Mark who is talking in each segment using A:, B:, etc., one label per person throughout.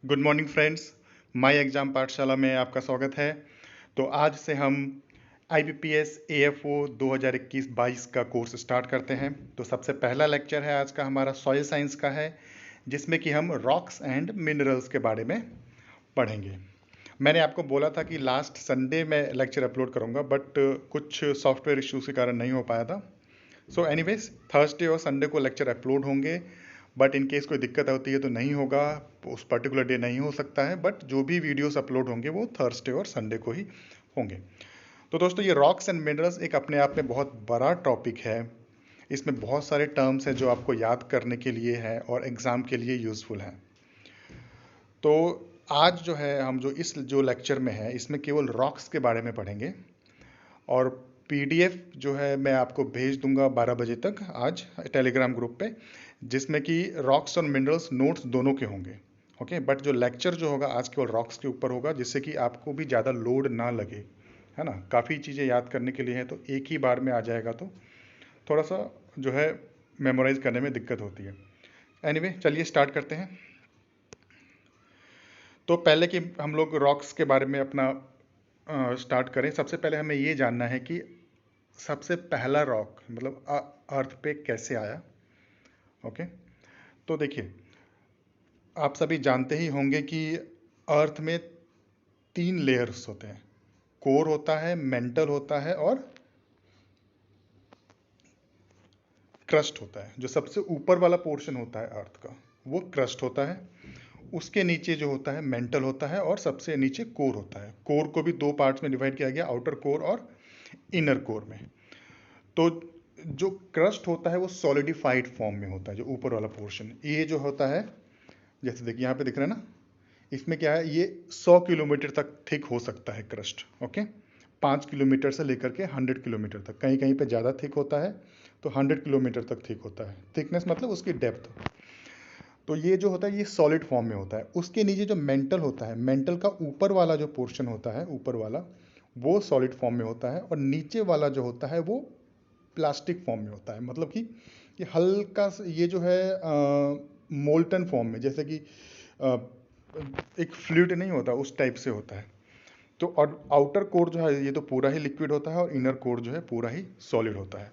A: Good morning friends. My exam पाठशाला में आपका स्वागत है। तो आज से हम IBPS AFO 2021-22 का कोर्स स्टार्ट करते हैं। तो सबसे पहला लेक्चर है आज का हमारा सॉइल साइंस का है, जिसमें कि हम रॉक्स एंड मिनरल्स के बारे में पढ़ेंगे। मैंने आपको बोला था कि लास्ट संडे मैं लेक्चर अपलोड करूंगा, बट कुछ सॉफ्टवेयर इश्यूज के कारण नहीं हो पाया था। सो एनीवेज थर्सडे और संडे को लेक्चर अपलोड होंगे, बट इन केस कोई दिक्कत होती है तो नहीं होगा, उस पर्टिकुलर डे नहीं हो सकता है। बट जो भी वीडियोस अपलोड होंगे वो थर्सडे और संडे को ही होंगे। तो दोस्तों, ये रॉक्स एंड मिनरल्स एक अपने आप में बहुत बड़ा टॉपिक है। इसमें बहुत सारे टर्म्स हैं जो आपको याद करने के लिए है और एग्ज़ाम के लिए यूज़फुल हैं। तो आज जो है हम जो लेक्चर में है इसमें केवल रॉक्स के बारे में पढ़ेंगे, और PDF जो है मैं आपको भेज दूंगा 12 बजे तक आज टेलीग्राम ग्रुप पे, जिसमें कि रॉक्स और मिनरल्स नोट्स दोनों के होंगे। ओके, बट जो लेक्चर जो होगा आज केवल रॉक्स के ऊपर होगा, जिससे कि आपको भी ज़्यादा लोड ना लगे, है ना। काफ़ी चीज़ें याद करने के लिए हैं, तो एक ही बार में आ जाएगा तो थोड़ा सा जो है मेमोराइज करने में दिक्कत होती है। एनीवे, चलिए स्टार्ट करते हैं। तो पहले कि हम लोग रॉक्स के बारे में अपना स्टार्ट करें, सबसे पहले हमें ये जानना है कि सबसे पहला रॉक मतलब अर्थ पे कैसे आया। ओके, तो देखिए, आप सभी जानते ही होंगे कि अर्थ में 3 लेयर्स होते हैं। कोर होता है, मेंटल होता है और क्रस्ट होता है। जो सबसे ऊपर वाला पोर्शन होता है अर्थ का, वो क्रस्ट होता है। उसके नीचे जो होता है मेंटल होता है, और सबसे नीचे कोर होता है। कोर को भी 2 पार्ट्स में डिवाइड किया गया, आउटर कोर और इनर कोर में। तो जो क्रस्ट होता है वो सॉलिडिफाइड फॉर्म में होता है, जो ऊपर वाला पोर्शन ये जो होता है, जैसे देखिए यहाँ पे दिख रहा है ना, इसमें क्या है, ये 100 किलोमीटर तक थिक हो सकता है क्रस्ट। ओके, 5 किलोमीटर से लेकर के 100 किलोमीटर तक, कहीं कहीं पे ज़्यादा थिक होता है तो 100 किलोमीटर तक थिक होता है। थिकनेस मतलब उसकी डेप्थ। तो ये जो होता है ये सॉलिड फॉर्म में होता है। उसके नीचे जो मेंटल होता है, मेंटल का ऊपर वाला जो पोर्शन होता है, ऊपर वाला, वो सॉलिड फॉर्म में होता है, और नीचे वाला जो होता है वो प्लास्टिक फॉर्म में होता है। मतलब कि ये हल्का ये जो है मोल्टन फॉर्म में, जैसे कि अ, एक फ्लूइड नहीं होता उस टाइप से होता है। तो और आउटर कोर जो है ये तो पूरा ही लिक्विड होता है, और इनर कोर जो है पूरा ही सॉलिड होता है।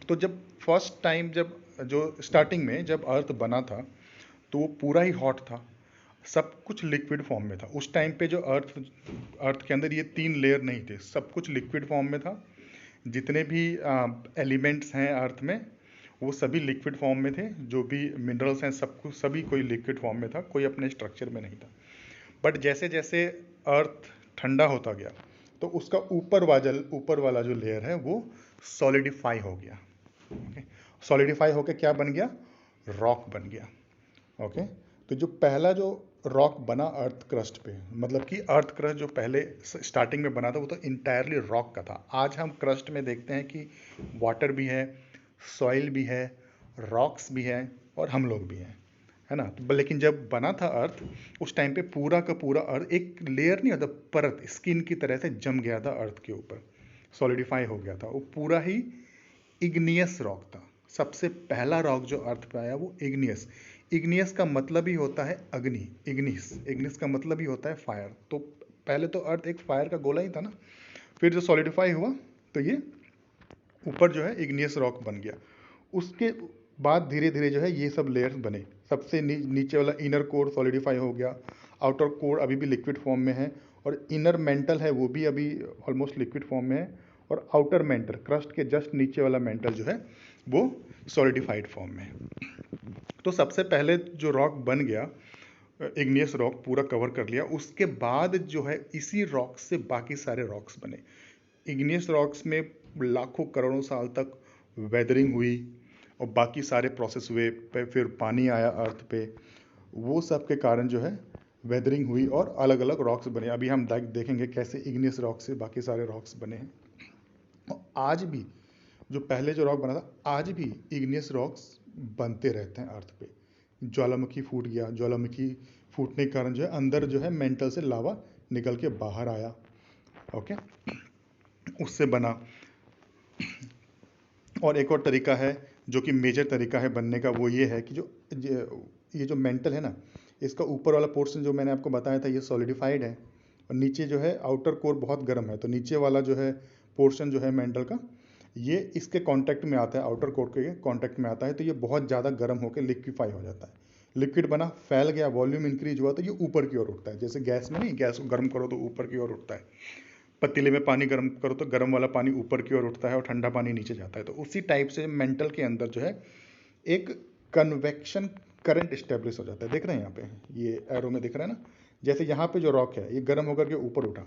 A: तो जब फर्स्ट टाइम, जब जो स्टार्टिंग में जब अर्थ बना था, तो वो पूरा ही हॉट था, सब कुछ लिक्विड फॉर्म में था। उस टाइम पे जो अर्थ के अंदर ये 3 लेयर नहीं थे, सब कुछ लिक्विड फॉर्म में था। जितने भी एलिमेंट्स हैं अर्थ में, वो सभी लिक्विड फॉर्म में थे। जो भी मिनरल्स हैं सब कुछ, सभी कोई लिक्विड फॉर्म में था, कोई अपने स्ट्रक्चर में नहीं था। बट जैसे जैसे अर्थ ठंडा होता गया, तो उसका ऊपर वाला जो लेयर है वो सॉलिडिफाई हो गया। ओके, सॉलिडिफाई होकर क्या बन गया, रॉक बन गया। ओके, तो जो पहला जो रॉक बना अर्थ क्रस्ट पे, मतलब कि अर्थ क्रस्ट जो पहले स्टार्टिंग में बना था वो तो इंटायरली रॉक का था। आज हम क्रस्ट में देखते हैं कि वाटर भी है, सॉइल भी है, रॉक्स भी है, और हम लोग भी हैं, है ना। तो लेकिन जब बना था अर्थ, उस टाइम पे पूरा का पूरा अर्थ एक लेयर नहीं होता, परत स्किन की तरह से जम गया था अर्थ के ऊपर, सॉलिडिफाई हो गया था। वो पूरा ही इग्नियस रॉक था। सबसे पहला रॉक जो अर्थ पे आया वो इग्नियस। इग्नियस का मतलब ही होता है अग्नि। इग्निस इग्निस का मतलब ही होता है फायर। तो पहले तो अर्थ एक फायर का गोला ही था ना। फिर जो सॉलिडिफाई हुआ, तो ये ऊपर जो है इग्नियस रॉक बन गया। उसके बाद धीरे धीरे जो है ये सब लेयर्स बने। सबसे नीचे वाला इनर कोर सॉलिडिफाई हो गया, आउटर कोर अभी भी लिक्विड फॉर्म में है, और इनर मेंटल है वो भी अभी ऑलमोस्ट लिक्विड फॉर्म में है, और आउटर मेंटल क्रस्ट के जस्ट नीचे वाला मेंटल जो है वो सॉलिडिफाइड फॉर्म में है। तो सबसे पहले जो रॉक बन गया, इग्नियस रॉक पूरा कवर कर लिया। उसके बाद जो है इसी रॉक से बाकी सारे रॉक्स बने। इग्नियस रॉक्स में लाखों करोड़ों साल तक वेदरिंग हुई, और बाकी सारे प्रोसेस हुए, फिर पानी आया अर्थ पे। वो सब के कारण जो है वेदरिंग हुई और अलग अलग रॉक्स बने। अभी हम देखेंगे कैसे इग्नियस रॉक से बाकी सारे रॉक्स बने हैं। और आज भी जो पहले जो रॉक बना था, आज भी इग्नियस रॉक्स बनते रहते हैं अर्थ पे। ज्वालामुखी फूट गया, ज्वालामुखी फूटने के कारण जो है अंदर जो है मेंटल से लावा निकल के बाहर आया। ओके, उससे बना। और एक और तरीका है जो कि मेजर तरीका है बनने का, वो ये है कि ये जो मेंटल है ना, इसका ऊपर वाला पोर्शन जो मैंने आपको बताया था ये सॉलिडिफाइड है, और नीचे जो है आउटर कोर बहुत गर्म है, तो नीचे वाला जो है पोर्शन जो है मेंटल का, ये इसके कांटेक्ट में आता है, आउटर कोर के कांटेक्ट में आता है, तो ये बहुत ज़्यादा गर्म होकर लिक्विफाई हो जाता है। लिक्विड बना, फैल गया, वॉल्यूम इंक्रीज हुआ, तो ये ऊपर की ओर उठता है। जैसे गैस में नहीं, गैस को गर्म करो तो ऊपर की ओर उठता है, पतीले में पानी गर्म करो तो गर्म वाला पानी ऊपर की ओर उठता है और ठंडा पानी नीचे जाता है। तो उसी टाइप से मेंटल के अंदर जो है एक कन्वेक्शन करंट स्टेब्लिश हो जाता है। देख रहे हैं यहाँ पे, ये एरो में दिख रहा है ना, जैसे यहाँ पे जो रॉक है ये गर्म होकर के ऊपर उठा,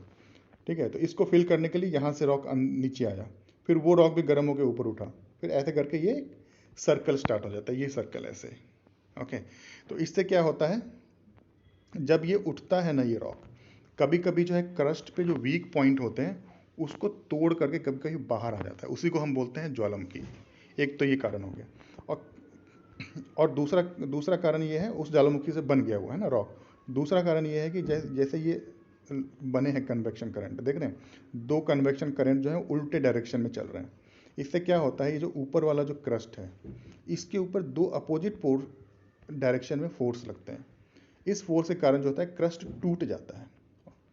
A: ठीक है, तो इसको फिल करने के लिए यहाँ से रॉक नीचे आया, फिर वो रॉक भी गर्म होकर ऊपर उठा, फिर ऐसे करके ये सर्कल स्टार्ट हो जाता है, ये सर्कल ऐसे। ओके, तो इससे क्या होता है, जब ये उठता है ना ये रॉक, कभी कभी जो है क्रस्ट पे जो वीक पॉइंट होते हैं उसको तोड़ करके कभी कभी बाहर आ जाता है, उसी को हम बोलते हैं ज्वालामुखी। एक तो ये कारण हो गया, और दूसरा कारण ये है, उस ज्वालामुखी से बन गया हुआ है ना रॉक। दूसरा कारण ये है कि जैसे ये बने हैं कन्वेक्शन करंट, देख रहे हैं, दो कन्वेक्शन करंट जो है उल्टे डायरेक्शन में चल रहे हैं। इससे क्या होता है, ये जो ऊपर वाला जो क्रस्ट है इसके ऊपर दो अपोजिट डायरेक्शन में फोर्स लगते हैं। इस फोर्स के कारण जो होता है क्रस्ट टूट जाता है,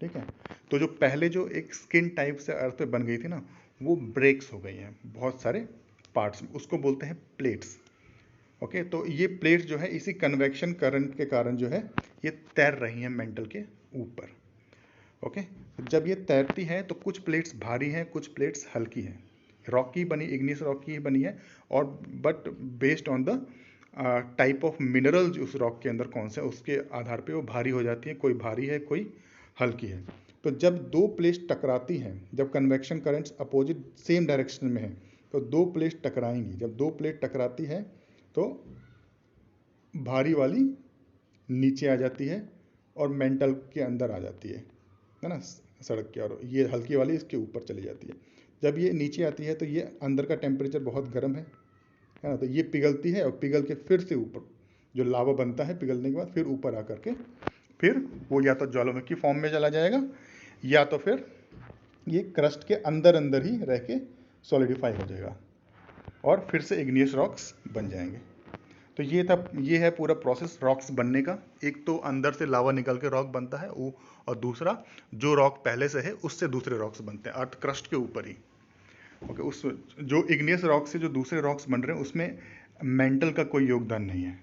A: ठीक है। तो जो पहले जो एक स्किन टाइप से अर्थ पे बन गई थी ना, वो ब्रेक्स हो गई हैं बहुत सारे पार्ट्स में, उसको बोलते हैं प्लेट्स। ओके, तो ये प्लेट्स जो है इसी कन्वेक्शन करंट के कारण जो है ये तैर रही हैं मेंटल के ऊपर। ओके, जब ये तैरती है तो कुछ प्लेट्स भारी हैं, कुछ प्लेट्स हल्की हैं, रॉक की बनी, इग्नियस रॉक की बनी है, और but based on the type of mineral उस रॉक के अंदर कौन से, उसके आधार पे वो भारी हो जाती है, कोई भारी है कोई हल्की है। तो जब दो प्लेट्स टकराती हैं, जब convection currents opposite same direction में है, तो दो प्लेट्स टकराएंगी। जब दो प्लेट टकराती है तो भारी वाली नीचे आ जाती है और मेंटल के अंदर आ जाती है ना, सड़क के, और ये हल्की वाली इसके ऊपर चली जाती है। जब ये नीचे आती है तो ये अंदर का टेम्परेचर बहुत गर्म है ना, तो ये पिघलती है, और पिघल के फिर से ऊपर जो लावा बनता है पिघलने के बाद फिर ऊपर आकर के फिर वो या तो ज्वालामुखी फॉर्म में चला जाएगा, या तो फिर ये क्रस्ट के अंदर अंदर ही रह के सॉलिडिफाई हो जाएगा और फिर से इग्नियस रॉक्स बन जाएंगे। तो ये है पूरा प्रोसेस रॉक्स बनने का। एक तो अंदर से लावा निकल के रॉक बनता है वो, और दूसरा जो रॉक पहले से है उससे दूसरे रॉक्स बनते हैं अर्थ क्रस्ट के ऊपर ही। ओके, उस जो इग्नियस रॉक से जो दूसरे रॉक्स बन रहे हैं उसमें मेंटल का कोई योगदान नहीं है।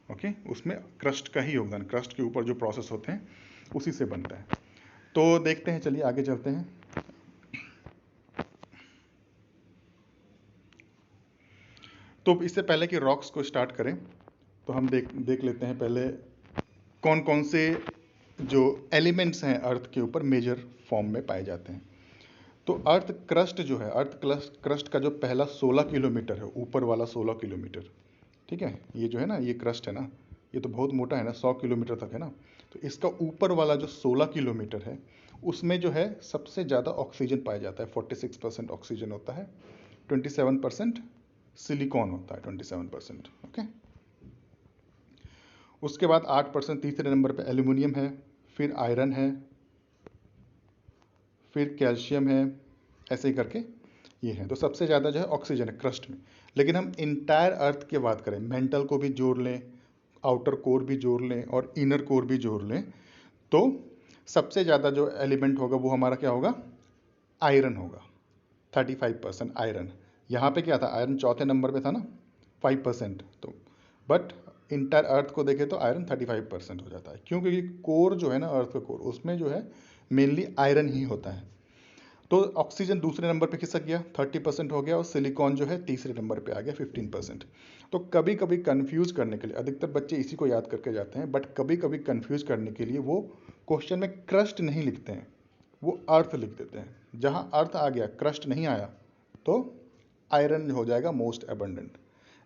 A: ओके, उसमें क्रस्ट का ही योगदान, क्रस्ट के ऊपर जो प्रोसेस होते हैं उसी से बनता है। तो देखते हैं, चलिए आगे चलते हैं। तो इससे पहले कि रॉक्स को स्टार्ट करें तो हम देख लेते हैं पहले कौन कौन से जो एलिमेंट्स हैं अर्थ के ऊपर मेजर फॉर्म में पाए जाते हैं। तो अर्थ क्रस्ट जो है, अर्थ क्रस्ट का जो पहला 16 किलोमीटर है, ऊपर वाला 16 किलोमीटर, ठीक है, ये जो है ना ये क्रस्ट है ना, ये तो बहुत मोटा है ना, 100 किलोमीटर तक है ना, तो इसका ऊपर वाला जो 16 किलोमीटर है उसमें जो है सबसे ज़्यादा ऑक्सीजन पाया जाता है। 46% ऑक्सीजन होता है, 27% सिलिकॉन होता है, 27%। ओके, उसके बाद 8% तीसरे नंबर पे एल्यूमिनियम है, फिर आयरन है, फिर कैल्शियम है, ऐसे ही करके ये है। तो सबसे ज़्यादा जो है ऑक्सीजन है क्रस्ट में। लेकिन हम इंटायर अर्थ की बात करें, मेंटल को भी जोड़ लें, आउटर कोर भी जोड़ लें और इनर कोर भी जोड़ लें, तो सबसे ज़्यादा जो एलिमेंट होगा वो हमारा क्या होगा, आयरन होगा, 35% आयरन। यहाँ पे क्या था, आयरन चौथे नंबर पे था ना, 5%। तो बट इंटायर अर्थ को देखें तो आयरन 35% हो जाता है, क्योंकि कोर जो है ना अर्थ का कोर, उसमें जो है मेनली आयरन ही होता है। तो ऑक्सीजन दूसरे नंबर पे खिसक गया, 30% हो गया, और सिलिकॉन जो है तीसरे नंबर पे आ गया, 15%। तो कभी कभी कंफ्यूज करने के लिए, अधिकतर बच्चे इसी को याद करके जाते हैं, बट कभी कभी कंफ्यूज करने के लिए वो क्वेश्चन में क्रस्ट नहीं लिखते हैं, वो अर्थ लिख देते हैं। जहाँ अर्थ आ गया, क्रस्ट नहीं आया, तो आयरन हो जाएगा मोस्ट एबंडेंट।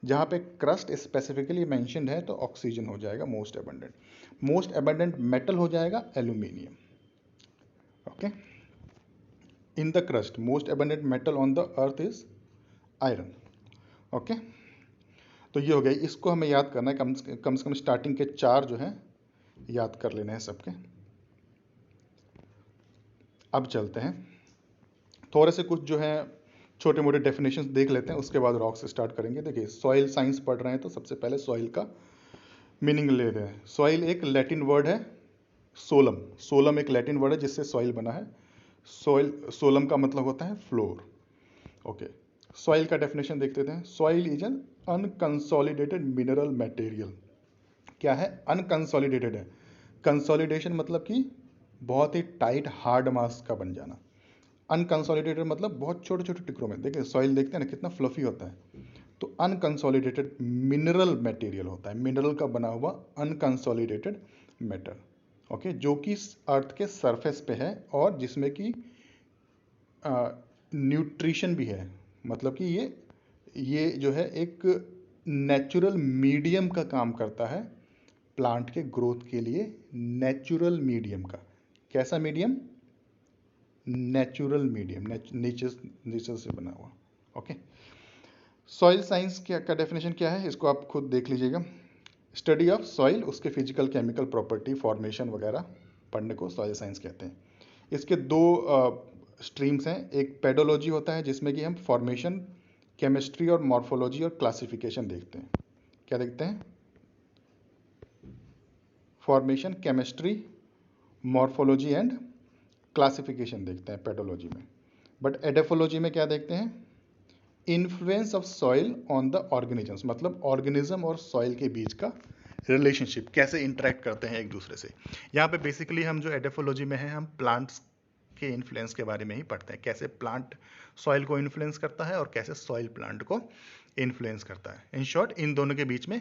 A: जहाँ पे क्रस्ट स्पेसिफिकली मैंशनड है तो ऑक्सीजन हो जाएगा most abundant. Most abundant metal हो जाएगा aluminium. Okay, in the crust most abundant metal on the earth is iron. Okay, तो ये हो गया, इसको हमें याद करना है, कम से कम स्टार्टिंग के 4 जो है याद कर लेने हैं सबके। अब चलते हैं थोड़े से कुछ जो है छोटे मोटे डेफिनेशंस देख लेते हैं, उसके बाद रॉक से स्टार्ट करेंगे। देखिए, सॉइल साइंस पढ़ रहे हैं तो सबसे पहले सॉइल का मीनिंग ले रहे हैं। सॉइल एक लैटिन वर्ड है, सोलम, सोलम एक लैटिन वर्ड है जिससे सॉइल बना है। सॉइल, सोलम का मतलब होता है फ्लोर। ओके, सॉइल का डेफिनेशन देखते हैं। Soil is an unconsolidated mineral material. क्या है? अनकंसोलिडेटेड है। कंसोलिडेशन मतलब कि बहुत ही टाइट हार्ड मास का बन जाना। अनकंसोलिडेटेड मतलब बहुत छोटे छोटे टुकड़ों में। देखिए सॉइल देखते हैं ना कितना फ्लफी होता है, तो अनकंसोलिडेटेड मिनरल मटेरियल होता है, मिनरल का बना हुआ अनकंसोलिडेटेड मैटर। ओके, जो कि अर्थ के सरफेस पे है और जिसमें कि न्यूट्रिशन भी है। मतलब कि ये जो है एक नेचुरल मीडियम का काम करता है प्लांट के ग्रोथ के लिए। नेचुरल मीडियम का, कैसा मीडियम? नेचुरल मीडियम, नेचर से बना हुआ। ओके, सॉइल साइंस का डेफिनेशन क्या है इसको आप खुद देख लीजिएगा। स्टडी ऑफ सॉइल, उसके फिजिकल केमिकल प्रॉपर्टी, फॉर्मेशन वगैरह पढ़ने को सॉइल साइंस कहते हैं। इसके दो स्ट्रीम्स हैं। एक पेडोलॉजी होता है जिसमें कि हम फॉर्मेशन, केमिस्ट्री और मॉर्फोलॉजी और क्लासिफिकेशन देखते हैं। क्या देखते हैं? Formation, chemistry, morphology and classification देखते हैं पेडोलॉजी में। बट एडेफोलॉजी में क्या देखते हैं? Influence of soil on the organisms, मतलब ऑर्गेनिज्म और सॉइल के बीच का रिलेशनशिप, कैसे इंटरेक्ट करते हैं एक दूसरे से। यहाँ पे बेसिकली हम जो एडेफोलॉजी में हैं, हम प्लांट्स के इन्फ्लुएंस के बारे में ही पढ़ते हैं, कैसे प्लांट सॉइल को इन्फ्लुएंस करता है और कैसे सॉइल प्लांट को इन्फ्लुएंस करता है। इन शॉर्ट, इन दोनों के बीच में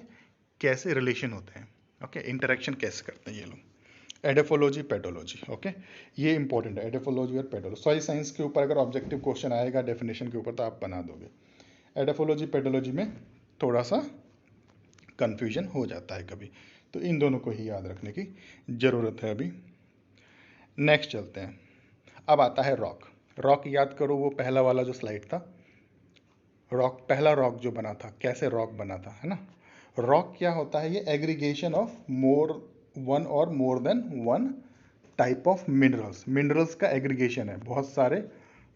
A: कैसे रिलेशन होते हैं, ओके, इंटरेक्शन कैसे करते हैं ये लोग। एडेफोलॉजी, पेडोलॉजी, ओके, ये इंपॉर्टेंट है, एडेफोलॉजी और पेडोलॉजी। सॉइल साइंस के ऊपर अगर ऑब्जेक्टिव क्वेश्चन आएगा डेफिनेशन के ऊपर तो आप बना दोगे। एडेफोलॉजी, पेडोलॉजी में थोड़ा सा कंफ्यूजन हो जाता है कभी, तो इन दोनों को ही याद रखने की ज़रूरत है अभी। नेक्स्ट चलते हैं। अब आता है रॉक। रॉक याद करो, वो पहला वाला जो स्लाइड था, रॉक, पहला रॉक जो बना था, कैसे रॉक बना था, है ना। रॉक क्या होता है? ये एग्रीगेशन ऑफ वन और more than one type of minerals. Minerals का एग्रीगेशन है, बहुत सारे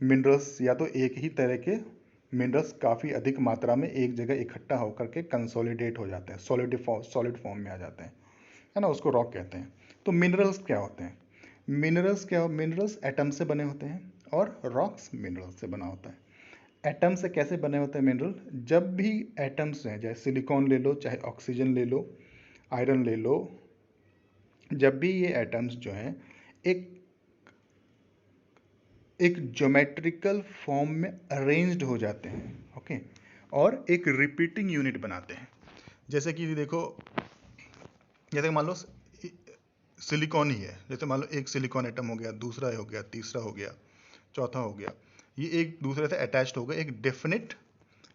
A: मिनरल्स या तो एक ही तरह के मिनरल्स काफ़ी अधिक मात्रा में एक जगह इकट्ठा होकर के कंसोलिडेट हो जाते हैं, सॉलिड फॉर्म में आ जाते हैं, है ना, उसको रॉक कहते हैं। तो मिनरल्स क्या होते हैं? मिनरल्स एटम से बने होते हैं और रॉक्स मिनरल से बना होता है। एटम से कैसे बने होते हैं मिनरल? जब भी एटम्स हैं, चाहे सिलिकॉन ले लो, चाहे ऑक्सीजन ले लो, आयरन ले लो, जब भी ये एटम्स जो हैं एक ज्योमेट्रिकल फॉर्म में अरेंज्ड हो जाते हैं, ओके, और एक रिपीटिंग यूनिट बनाते हैं। जैसे कि देखो, जैसे मान लो सिलिकॉन ही है, जैसे मान लो एक सिलिकॉन एटम हो गया, दूसरा हो गया, तीसरा हो गया, चौथा हो गया, ये एक दूसरे से अटैच्ड हो गए एक डेफिनेट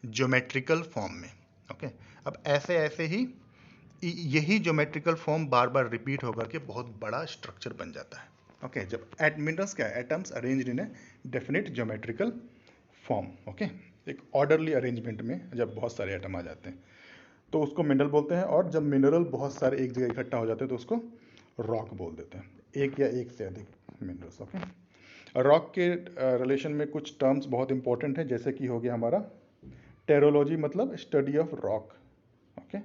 A: ज्योमेट्रिकल फॉर्म में, ओके। अब ऐसे ऐसे ही यही ज्योमेट्रिकल फॉर्म बार बार रिपीट होकर के बहुत बड़ा स्ट्रक्चर बन जाता है, ओके। जब मिनरल्स क्या है? Atoms arranged in a definite geometrical form, okay, एक ऑर्डरली अरेंजमेंट में जब बहुत सारे एटम आ जाते हैं तो उसको मिनरल बोलते हैं। और जब मिनरल बहुत सारे एक जगह इकट्ठा हो जाते हैं तो उसको रॉक बोल देते हैं, एक या एक से अधिक मिनरल्स, ओके। रॉक के रिलेशन में कुछ टर्म्स बहुत इंपॉर्टेंट हैं, जैसे कि हो गया हमारा टेरोलॉजी, मतलब study of rock, okay.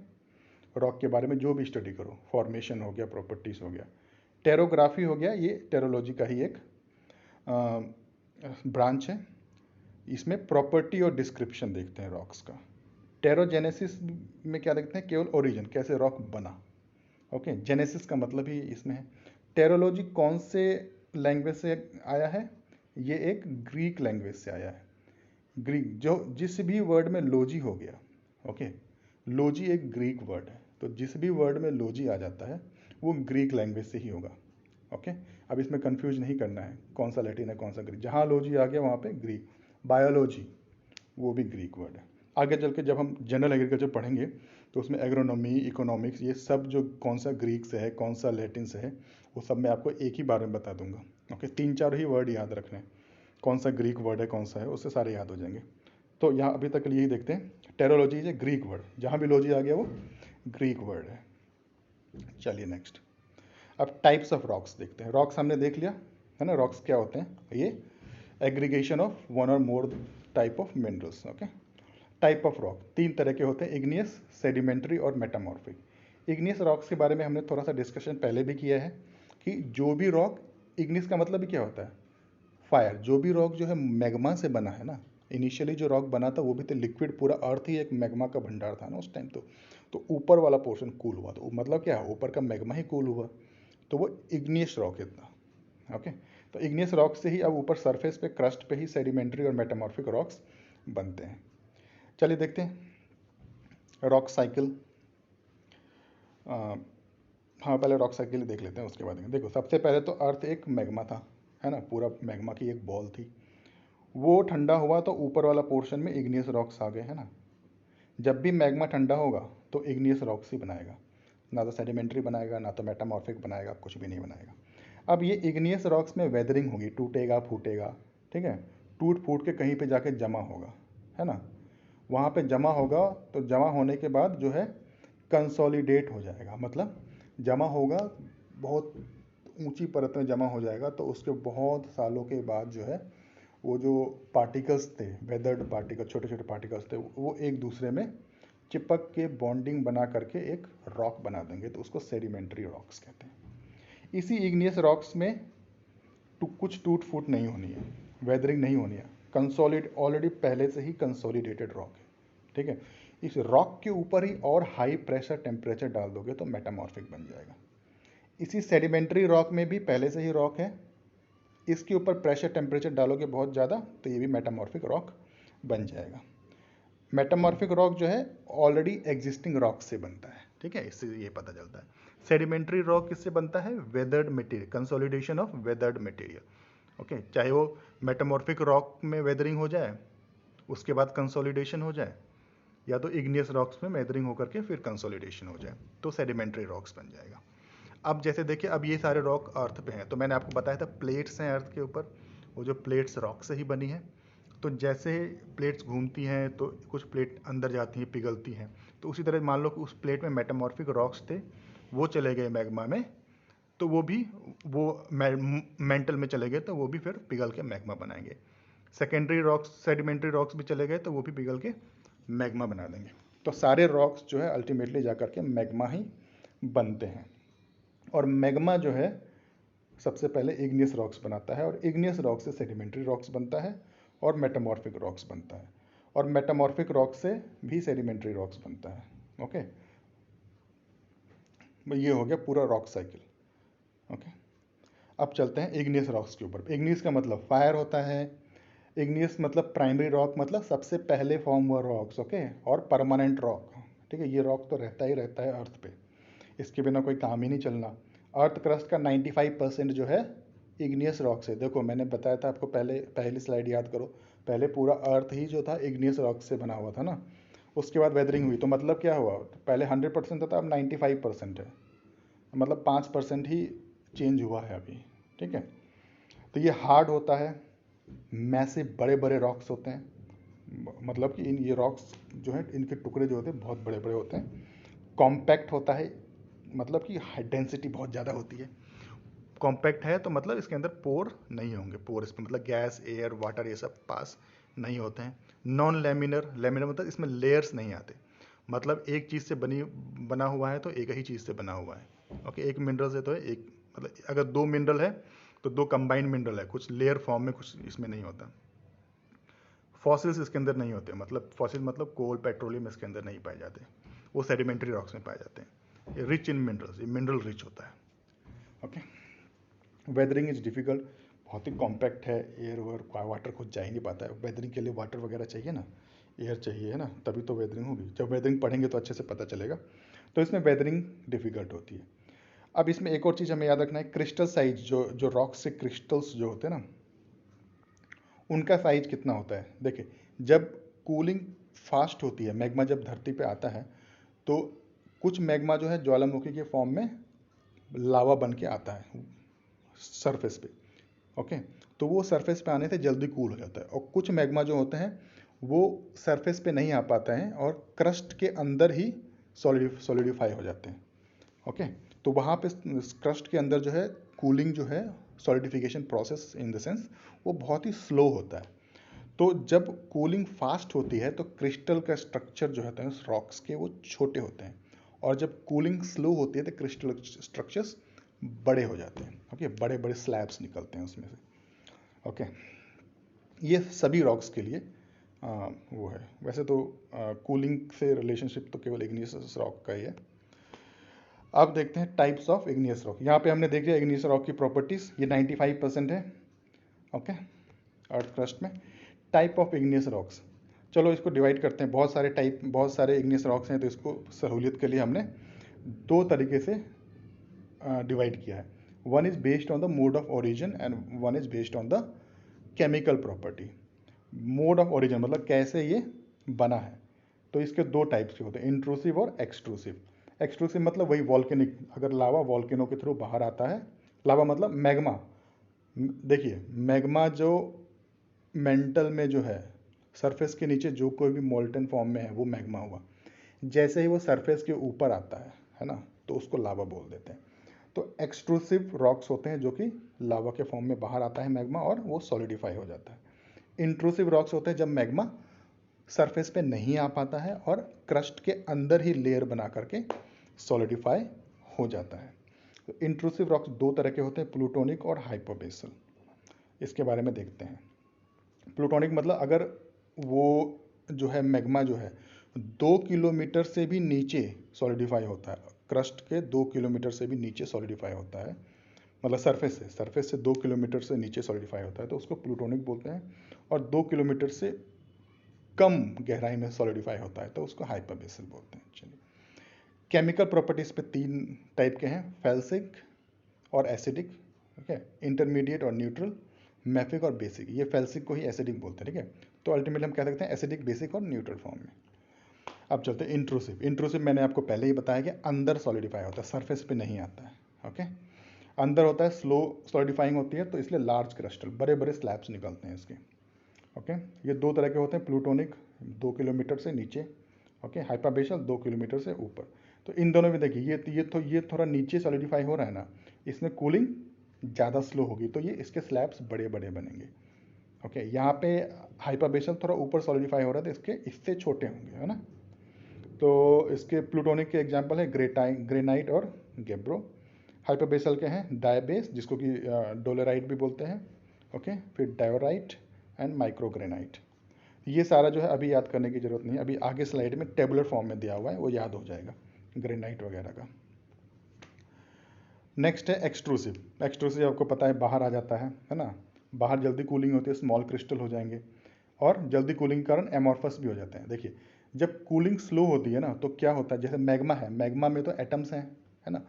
A: Rock के बारे में जो भी स्टडी करो, फॉर्मेशन हो गया, प्रॉपर्टीज हो गया। टेरोग्राफी हो गया, ये टेरोलॉजी का ही एक ब्रांच है। इसमें प्रॉपर्टी और डिस्क्रिप्शन देखते हैं रॉक्स का। टेरोजेनेसिस में क्या देखते हैं? केवल ओरिजिन, कैसे रॉक बना, ओके। जेनेसिस का मतलब ही इसमें है। टेरोलॉजी कौन से लैंग्वेज से आया है? ये एक ग्रीक लैंग्वेज से आया है। ग्रीक, जो जिस भी वर्ड में लोजी हो गया, ओके, लोजी एक ग्रीक वर्ड है, तो जिस भी वर्ड में लोजी आ जाता है वो ग्रीक लैंग्वेज से ही होगा, ओके। अब इसमें कंफ्यूज नहीं करना है कौन सा लैटिन है कौन सा ग्रीक, जहाँ लोजी आ गया वहाँ पे ग्रीक। बायोलॉजी, वो भी ग्रीक वर्ड है। आगे चल के जब हम जनरल एग्रीकल्चर पढ़ेंगे तो उसमें एग्रोनॉमी, इकोनॉमिक्स, ये सब जो कौन सा ग्रीक से है कौन सा लैटिन से है वो सब मैं आपको एक ही बार में बता दूंगा, ओके। 3-4 ही वर्ड याद रखने, कौन सा ग्रीक वर्ड है कौन सा है, उससे सारे याद हो जाएंगे। तो यहाँ अभी तक यही देखते हैं, टेरोलॉजी है ग्रीक वर्ड, जहाँ भी लॉजी आ गया वो ग्रीक वर्ड है। चलिए नेक्स्ट, अब टाइप्स ऑफ रॉक्स देखते हैं। रॉक्स हमने देख लिया, है ना। रॉक्स क्या होते हैं? ये एग्रीगेशन ऑफ वन और मोर type of minerals, okay. Type of rock 3 तरह के होते हैं, इग्नियस, सेडिमेंट्री और मेटामॉर्फिक। इग्नियस रॉक्स के बारे में हमने थोड़ा सा डिस्कशन पहले भी किया है कि जो भी रॉक, इग्नियस का मतलब भी क्या होता है, फायर। जो भी रॉक जो है मैग्मा से बना है ना, इनिशियली जो रॉक बना था वो भी तो लिक्विड, पूरा अर्थ ही एक मैग्मा का भंडार था ना उस टाइम। तो ऊपर वाला पोर्शन कूल हुआ, तो मतलब क्या है, ऊपर का मैग्मा ही कूल हुआ, तो वो इग्नियस रॉक इतना। ओके, तो इग्नियस रॉक से ही अब ऊपर सरफेस पे, क्रस्ट पे ही सेडिमेंट्री और मेटामॉर्फिक रॉक्स बनते हैं। चलिए देखते हैं रॉक साइकिल। हाँ, पहले रॉक साइकिल देख लेते हैं, उसके बाद देखो सबसे पहले तो अर्थ एक मैग्मा था, है ना, पूरा मैग्मा की एक बॉल थी। वो ठंडा हुआ तो ऊपर वाला पोर्शन में इग्नियस रॉक्स आ गए, है ना। जब भी मैग्मा ठंडा होगा तो इग्नियस रॉक्स ही बनाएगा, ना तो सेडिमेंट्री बनाएगा ना तो मेटामॉर्फिक बनाएगा, कुछ भी नहीं बनाएगा। अब ये इग्नियस रॉक्स में वेदरिंग होगी, टूटेगा फूटेगा, ठीक है, टूट फूट के कहीं पे जाके जमा होगा, है ना। वहाँ पे जमा होगा तो जमा होने के बाद जो है कंसोलिडेट हो जाएगा, मतलब जमा होगा, बहुत ऊंची परत में जमा हो जाएगा। तो उसके बहुत सालों के बाद जो है वो जो पार्टिकल्स थे, वेदर्ड पार्टिकल, छोटे छोटे पार्टिकल्स थे, वो एक दूसरे में चिपक के बॉन्डिंग बना करके एक रॉक बना देंगे, तो उसको सेडिमेंट्री रॉक्स कहते हैं। इसी इग्नियस रॉक्स में कुछ टूट फूट नहीं होनी है, वेदरिंग नहीं होनी है, कंसोलिड ऑलरेडी पहले से ही कंसोलिडेटेड रॉक है, ठीक है। इस रॉक के ऊपर ही और हाई प्रेशर टेम्परेचर डाल दोगे तो मेटामॉर्फिक बन जाएगा। इसी सेडिमेंट्री रॉक में भी पहले से ही रॉक है, इसके ऊपर प्रेशर टेम्परेचर डालोगे बहुत ज़्यादा तो ये भी मेटामॉर्फिक रॉक बन जाएगा। मेटामॉर्फिक रॉक जो है ऑलरेडी एग्जिस्टिंग रॉक से बनता है, ठीक है, इससे ये पता चलता है। सेडिमेंट्री रॉक किससे बनता है, weathered material, consolidation of weathered material. Okay, चाहे वो मेटामॉर्फिक रॉक में वेदरिंग हो जाए उसके बाद कंसोलिडेशन हो जाए, या तो इग्नियस रॉक्स में वेदरिंग होकर के फिर कंसोलिडेशन हो जाए, तो सेडिमेंट्री रॉक्स बन जाएगा। अब जैसे देखिए, अब ये सारे रॉक अर्थ पे हैं, तो मैंने आपको बताया था प्लेट्स हैं अर्थ के ऊपर, वो जो प्लेट्स रॉक से ही बनी है। तो जैसे प्लेट्स घूमती हैं तो कुछ प्लेट अंदर जाती हैं, पिघलती हैं, तो उसी तरह मान लो कि उस प्लेट में मेटामॉर्फिक रॉक्स थे, वो चले गए मैग्मा में, तो वो भी वो मेंटल में चले गए तो वो भी फिर पिघल के मैग्मा बनाएंगे। सेकेंडरी रॉक्स, सेडिमेंट्री रॉक्स भी चले गए तो वो भी पिघल के मैग्मा बना देंगे। तो सारे रॉक्स जो है अल्टीमेटली जाकर के मैग्मा ही बनते हैं। और मैग्मा जो है सबसे पहले इग्नियस रॉक्स बनाता है, और इग्नियस रॉक से सेडिमेंट्री रॉक्स बनता है और मेटामॉर्फिक रॉक्स बनता है, और मेटामॉर्फिक रॉक से भी सेडिमेंट्री रॉक्स बनता है। ओके, ये हो गया पूरा रॉक साइकिल। ओके, अब चलते हैं इग्नियस रॉक्स के ऊपर। इग्नियस का मतलब फायर होता है, इग्नियस मतलब प्राइमरी रॉक, मतलब सबसे पहले फॉर्म हुआ रॉक्स। ओके, और परमानेंट रॉक, ठीक है, ये रॉक तो रहता ही रहता है अर्थ पे, इसके बिना कोई काम ही नहीं चलना। अर्थ क्रस्ट का 95% जो है इग्नियस रॉक से। देखो मैंने बताया था आपको, पहली स्लाइड याद करो, पहले पूरा अर्थ ही जो था इग्नियस रॉक से बना हुआ था ना, उसके बाद वेदरिंग हुई, तो मतलब क्या हुआ, पहले 100% था, अब 95% है, मतलब 5% ही चेंज हुआ है अभी, ठीक है। तो ये हार्ड होता है, मैसिव बड़े बड़े रॉक्स होते हैं, मतलब कि ये रॉक्स जो है इनके टुकड़े जो होते हैं बहुत बड़े बड़े होते हैं। कॉम्पैक्ट होता है, मतलब कि डेंसिटी बहुत ज़्यादा होती है। कॉम्पैक्ट है तो मतलब इसके अंदर पोर नहीं होंगे, पोर इसमें मतलब गैस, एयर, वाटर ये सब पास नहीं होते हैं। नॉन लेमिनर, लेमिनर मतलब इसमें लेयर्स नहीं आते, मतलब एक चीज़ से बना हुआ है तो एक ही चीज़ से बना हुआ है। ओके, एक मिनरल से तो है एक, मतलब अगर दो मिनरल है तो दो कंबाइंड मिनरल है, कुछ लेयर फॉर्म में कुछ इसमें नहीं होता। फॉसिल्स इसके अंदर नहीं होते, मतलब फॉसिल मतलब कोल, पेट्रोलियम इसके अंदर नहीं पाए जाते, वो सेडिमेंट्री रॉक्स में पाए जाते हैं। रिच इन मिनरल्स, ये मिनरल रिच होता है। ओके, वेदरिंग इज डिफ़िकल्ट, बहुत ही कॉम्पैक्ट है, एयर और वाटर खुद जा ही नहीं पाता है। वेदरिंग के लिए वाटर वगैरह चाहिए ना, एयर चाहिए, है ना, तभी तो वेदरिंग होगी। जब वेदरिंग पढ़ेंगे तो अच्छे से पता चलेगा। तो इसमें वेदरिंग डिफ़िकल्ट होती है। अब इसमें एक और चीज़ हमें याद रखना है, क्रिस्टल साइज, जो रॉक से क्रिस्टल्स जो होते हैं ना, उनका साइज कितना होता है। देखिए, जब कूलिंग फास्ट होती है, मैग्मा जब धरती पे आता है, तो कुछ मैग्मा जो है ज्वालामुखी के फॉर्म में लावा बन के आता है सरफेस पे। ओके, तो वो सरफेस पे आने से जल्दी कूल हो जाता है, और कुछ मैग्मा जो होते हैं वो सरफेस पे नहीं आ पाते हैं और क्रस्ट के अंदर ही सॉलिडिफाई हो जाते हैं। ओके, तो वहाँ पे क्रस्ट के अंदर जो है कूलिंग जो है, solidification process in the sense, वो बहुत ही स्लो होता है। तो जब कूलिंग फास्ट होती है तो क्रिस्टल का स्ट्रक्चर जो होता है उस रॉक्स के, वो छोटे होते हैं और जब कूलिंग स्लो होती है तो क्रिस्टल स्ट्रक्चर्स बड़े हो जाते हैं। ओके, बड़े बड़े स्लैब्स निकलते हैं उसमें से। ओके, ये सभी रॉक्स के लिए वो है। वैसे तो कूलिंग से रिलेशनशिप तो केवल इग्नियस रॉक का ही है। अब देखते हैं टाइप्स ऑफ इग्नियस रॉक। यहाँ पे हमने देख लिया इग्नियस रॉक की प्रॉपर्टीज, ये 95% है। ओके, अर्थ क्रस्ट में टाइप ऑफ इग्नियस रॉक्स, चलो इसको डिवाइड करते हैं। बहुत सारे इग्नियस रॉक्स हैं, तो इसको सहूलियत के लिए हमने दो तरीके से डिवाइड किया है। One is based on the mode of origin and one is based on the chemical property. Mode of origin मतलब कैसे ये बना है, तो इसके दो टाइप्स के होते हैं, इंट्रूसिव और एक्सट्रूसिव। एक्सट्रूसिव मतलब वही वॉल्केनिक, अगर लावा वॉल्केनो के थ्रू बाहर आता है, लावा मतलब मैग्मा। देखिए मैग्मा जो मेंटल में जो है, सरफेस के नीचे जो कोई भी मोल्टन फॉर्म में है वो मैग्मा हुआ। जैसे ही वो सरफेस के ऊपर आता है ना, तो उसको लावा बोल देते हैं। तो एक्सट्रूसिव रॉक्स होते हैं जो कि लावा के फॉर्म में बाहर आता है मैग्मा और वो सॉलिडिफाई हो जाता है। इंट्रूसिव रॉक्स होते हैं जब मैग्मा सरफेस पे नहीं आ पाता है और क्रस्ट के अंदर ही लेयर बना करके सॉलिडिफाई हो जाता है। तो इंट्रूसिव रॉक्स दो तरह के होते हैं, प्लूटोनिक और हाइपोबेसल। इसके बारे में देखते हैं। प्लूटोनिक मतलब अगर वो जो है मैग्मा जो है 2 किलोमीटर से भी नीचे सॉलिडिफाई होता है, क्रस्ट के 2 किलोमीटर से भी नीचे सॉलिडिफाई होता है, मतलब सरफेस से 2 किलोमीटर से नीचे सॉलिडिफाई होता है, तो उसको प्लूटोनिक बोलते हैं। और 2 किलोमीटर से कम गहराई में सॉलिडिफाई होता है तो उसको हाइपरबेसल बोलते हैं। चलिए, केमिकल प्रॉपर्टीज पे तीन टाइप के हैं, फेल्सिक और एसिडिक। ओके, इंटरमीडिएट और न्यूट्रल, मैफिक और बेसिक। ये फेल्सिक को ही एसिडिक बोलते हैं, ठीक है। तो अल्टीमेटली हम कह सकते हैं एसिडिक, बेसिक और न्यूट्रल फॉर्म में। अब चलते हैं इंट्रूसिव। इंट्रूसिव मैंने आपको पहले ही बताया कि अंदर सॉलिडिफाई होता है, सरफेस पे नहीं आता है। ओके, अंदर होता है, स्लो सॉलिडिफाइंग होती है, तो इसलिए लार्ज क्रिस्टल, बड़े बड़े स्लैब्स निकलते हैं इसके। ओके, ये दो तरह के होते हैं, प्लूटोनिक 2 किलोमीटर से नीचे, ओके, हाइपरबेसल 2 किलोमीटर से ऊपर। तो इन दोनों में देखिए ये थोड़ा नीचे सॉलिडिफाई हो रहा है ना, इसमें कूलिंग ज़्यादा स्लो होगी तो ये इसके स्लैब्स बड़े बड़े बनेंगे। ओके, यहाँ पे हाइपरबेसल थोड़ा ऊपर सॉलिडिफाई हो रहा है तो इसके इससे छोटे होंगे, है ना। तो इसके प्लूटोनिक के एग्जांपल है ग्रेनाइट और गेब्रो। हाइपरबेसल के हैं डायबेस, जिसको कि डोलेराइट भी बोलते हैं। ओके, फिर डायोराइट एंड माइक्रोग्रेनाइट। ये सारा जो है अभी याद करने की जरूरत नहीं है, अभी आगे स्लाइड में टेबुलर फॉर्म में दिया हुआ है, वो याद हो जाएगा ग्रेनाइट वगैरह का। नेक्स्ट है एक्सट्रूसिव। एक्सट्रूसिव आपको पता है बाहर आ जाता है ना, बाहर जल्दी कूलिंग होती है, स्मॉल क्रिस्टल हो जाएंगे और जल्दी कूलिंग के कारण एमॉर्फस भी हो जाते हैं। देखिए जब कूलिंग स्लो होती है ना तो क्या होता है, जैसे मैग्मा है, मैग्मा में तो एटम्स हैं, है ना,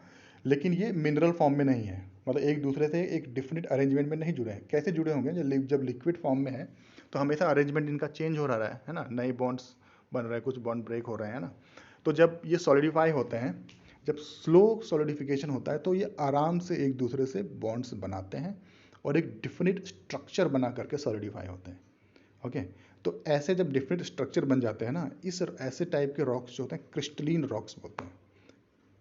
A: लेकिन ये मिनरल फॉर्म में नहीं है, मतलब एक दूसरे से एक डिफिनिट अरेंजमेंट में नहीं जुड़े हैं। कैसे जुड़े होंगे, जब लिक्विड फॉर्म में है तो हमेशा अरेंजमेंट इनका चेंज हो रहा है ना, नए बॉन्ड्स बन रहे हैं, कुछ बॉन्ड ब्रेक हो रहे हैं ना। तो जब ये सॉलिडिफाई होते हैं, जब स्लो सॉलिडिफिकेशन होता है तो ये आराम से एक दूसरे से बॉन्ड्स बनाते हैं और एक डिफिनिट स्ट्रक्चर बना करके सॉलिडिफाई होते हैं। ओके, तो ऐसे जब डिफरेंट स्ट्रक्चर बन जाते हैं ना, इस ऐसे टाइप के रॉक्स जो होते हैं क्रिस्टलीन रॉक्स बोलते हैं।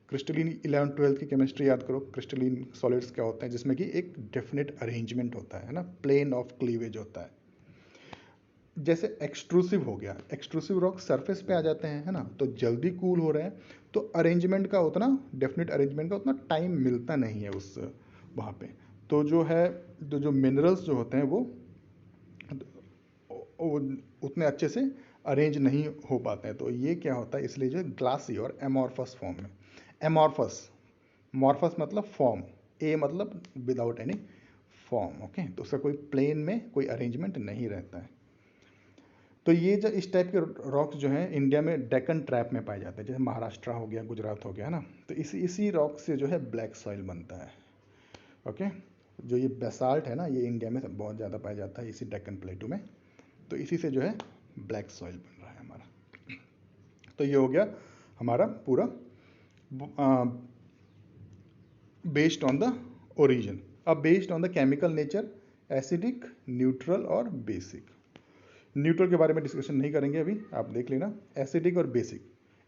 A: क्रिस्टलीन 11th-12th की केमिस्ट्री याद करो, क्रिस्टलीन सॉलिड्स क्या होते हैं, जिसमें कि एक डेफिनेट अरेंजमेंट होता है ना, प्लेन ऑफ क्लीवेज होता है। जैसे एक्सट्रूसिव हो गया, एक्सट्रूसिव रॉक सरफेस पे आ जाते हैं, है ना, तो जल्दी कूल हो रहे हैं, तो अरेंजमेंट का उतना डेफिनेट अरेंजमेंट का उतना टाइम मिलता नहीं है उस वहाँ पे। तो जो है, तो जो मिनरल्स जो होते हैं वो उतने अच्छे से अरेंज नहीं हो पाते हैं, तो ये क्या होता है, इसलिए जो ग्लासी और एमॉर्फस फॉर्म में। एमॉर्फस, मॉर्फस मतलब फॉर्म, ए मतलब विदाउट एनी फॉर्म। ओके, तो उसका कोई प्लेन में कोई अरेंजमेंट नहीं रहता है। तो ये जो इस टाइप के रॉक्स जो हैं इंडिया में डेक्कन ट्रैप में पाए जाते हैं, जैसे महाराष्ट्र हो गया, गुजरात हो गया, है ना। तो इसी रॉक से जो है ब्लैक सॉइल बनता है। ओके, जो ये बेसाल्ट है ना, ये इंडिया में बहुत ज़्यादा पाया जाता है इसी डेक्कन प्लेटू में, तो इसी से जो है ब्लैक सॉइल बन रहा है हमारा। तो ये हो गया हमारा पूरा बेस्ड ऑन द ओरिजिन। अब based on the chemical nature, acidic, neutral और बेसिक। न्यूट्रल के बारे में डिस्कशन नहीं करेंगे अभी, आप देख लेना। एसिडिक और बेसिक,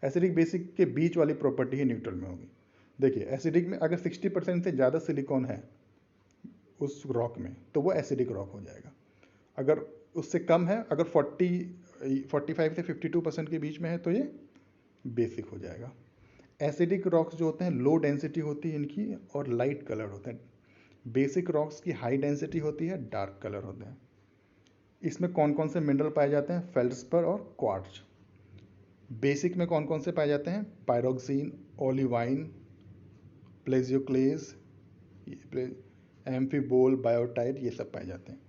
A: एसिडिक बेसिक के बीच वाली प्रॉपर्टी ही न्यूट्रल में होगी। देखिए एसिडिक में अगर 60% से ज़्यादा सिलिकॉन है उस रॉक में तो वो एसिडिक रॉक हो जाएगा। अगर उससे कम है, अगर 45 से 52% के बीच में है तो ये बेसिक हो जाएगा। एसिडिक रॉक्स जो होते हैं लो डेंसिटी होती है इनकी और लाइट कलर होते हैं। बेसिक रॉक्स की हाई डेंसिटी होती है, डार्क कलर होते हैं। इसमें कौन कौन से मिनरल पाए जाते हैं? फेल्ड्सपर और क्वार्ट्ज। बेसिक में कौन कौन से पाए जाते हैं? Pyroxene, olivine, plagioclase, amphibole, biotite, ये सब पाए जाते हैं।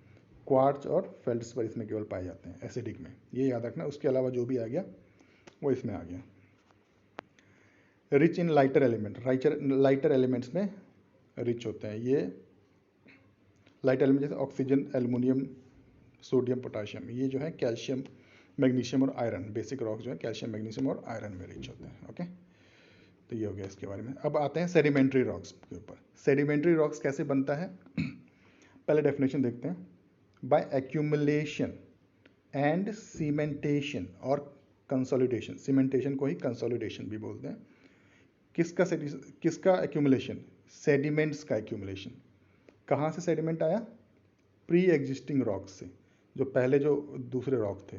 A: क्वार्ट्ज और फेल्ड्सपर इसमें केवल पाए जाते हैं एसिडिक में, ये याद रखना। उसके अलावा जो भी आ गया वो इसमें आ गया। Rich in lighter element, lighter elements में रिच होते हैं ये। लाइटर एलिमेंट जैसे ऑक्सीजन, एल्युमिनियम, सोडियम, पोटाशियम, ये जो है कैल्शियम, मैग्नीशियम और आयरन। बेसिक रॉक जो है कैल्शियम, मैग्नीशियम और आयरन में रिच होते हैं। ओके, तो ये हो गया इसके बारे में। अब आते हैं सेडिमेंट्री रॉक्स के ऊपर। सेडिमेंट्री रॉक्स कैसे बनता है? पहले डेफिनेशन देखते हैं। बाय एक्यूमुलेशन एंड सीमेंटेशन और कंसोलिडेशन। सीमेंटेशन को ही कंसोलिडेशन भी बोलते हैं। किसका एक्यूमुलेशन? सेडिमेंट्स का एक्यूमुलेशन। कहाँ से सेडिमेंट आया? प्री एग्जिस्टिंग रॉक्स से, जो पहले जो दूसरे रॉक थे,